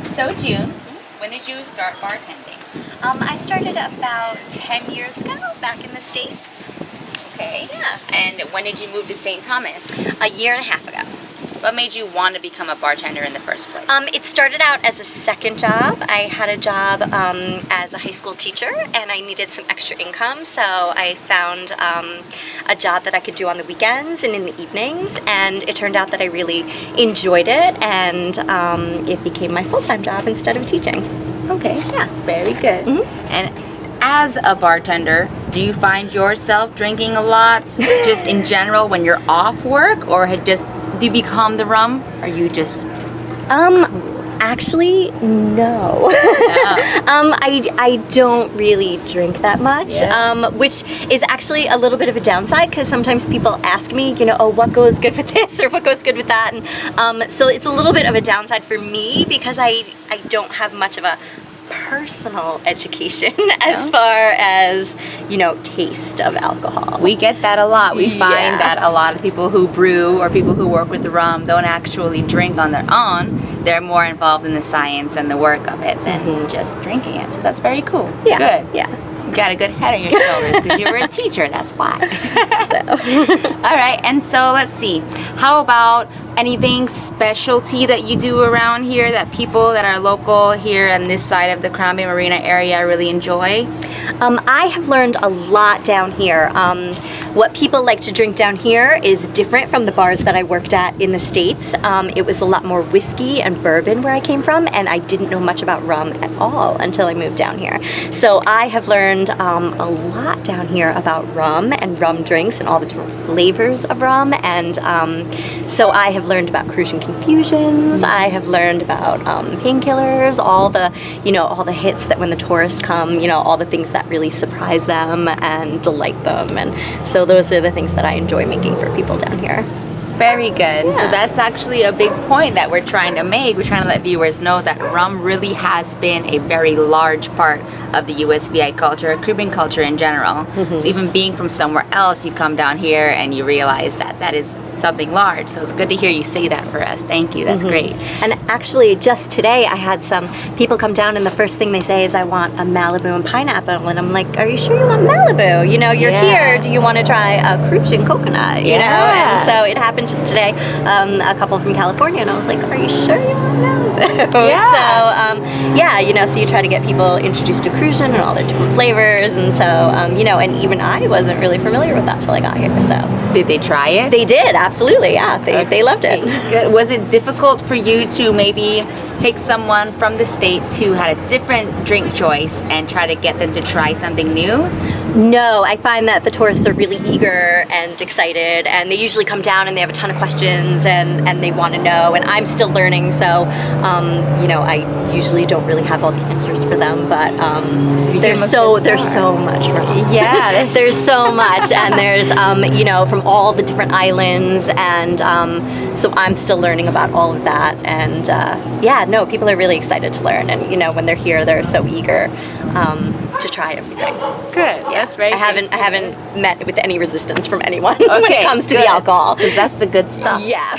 So June, when did you start bartending? I started about 10 years ago, back in the States. Okay. Yeah. And when did you move to St. Thomas? A year and a half ago. What made you want to become a bartender in the first place? It started out as a second job. I had a job as a high school teacher, and I needed some extra income, so I found a job that I could do on the weekends and in the evenings, and it turned out that I really enjoyed it, and it became my full-time job instead of teaching. Okay. Yeah. Very good. Mm-hmm. And as a bartender, do you find yourself drinking a lot just in general when you're off work, or do you become the rum? Or you just Actually, no. I don't really drink that much, which is actually a little bit of a downside because sometimes people ask me, oh, what goes good with this or what goes good with that, and so it's a little bit of a downside for me because I don't have much of a personal education as far as taste of alcohol. We get that a lot. We find that a lot of people who brew or people who work with the rum don't actually drink on their own. They're more involved in the science and the work of it than just drinking it. So that's very cool. Yeah. Good. Yeah. You got a good head on your shoulders because you were a teacher, that's why. All right, and so let's see. How about anything specialty that you do around here that people that are local here on this side of the Crown Bay Marina area really enjoy? I have learned a lot down here. What people like to drink down here is different from the bars that I worked at in the States. It was a lot more whiskey and bourbon where I came from, and I didn't know much about rum at all until I moved down here. So I have learned a lot down here about rum and rum drinks and all the different flavors of rum, and so I have learned about crucian confusions. I have learned about painkillers, all the hits that when the tourists come, all the things that really surprise them and delight them, and so those are the things that I enjoy making for people down here. Very good. So that's actually a big point that we're trying to make. We're trying to let viewers know that rum really has been a very large part of the USVI culture, Caribbean culture in general. So even being from somewhere else, you come down here and you realize that that is something large. So it's good to hear you say that for us. Thank you. That's great. And actually, just today, I had some people come down, and the first thing they say is, "I want a Malibu and pineapple." And I'm like, "Are you sure you want Malibu? You're here. Do you want to try a crucian coconut? You know?" And so it happened just today. A couple from California, and I was like, "Are you sure you want Malibu?" So so you try to get people introduced to crucian and all their different flavors, and so and even I wasn't really familiar with that till I got here. So did they try it? They did, absolutely. Yeah, they loved it. Good. Was it difficult for you to maybe take someone from the States who had a different drink choice and try to get them to try something new? No, I find that the tourists are really eager and excited, and they usually come down and they have a ton of questions and they want to know, and I'm still learning, so I usually don't really have all the answers for them, but there's so much rum. Yeah, there's so much, and there's from all the different islands, and so I'm still learning about all of that, and people are really excited to learn, and when they're here, they're so eager to try everything. Good. Yeah. That's very. I haven't met with any resistance from anyone when it comes to the alcohol. Because that's the good stuff. Yeah.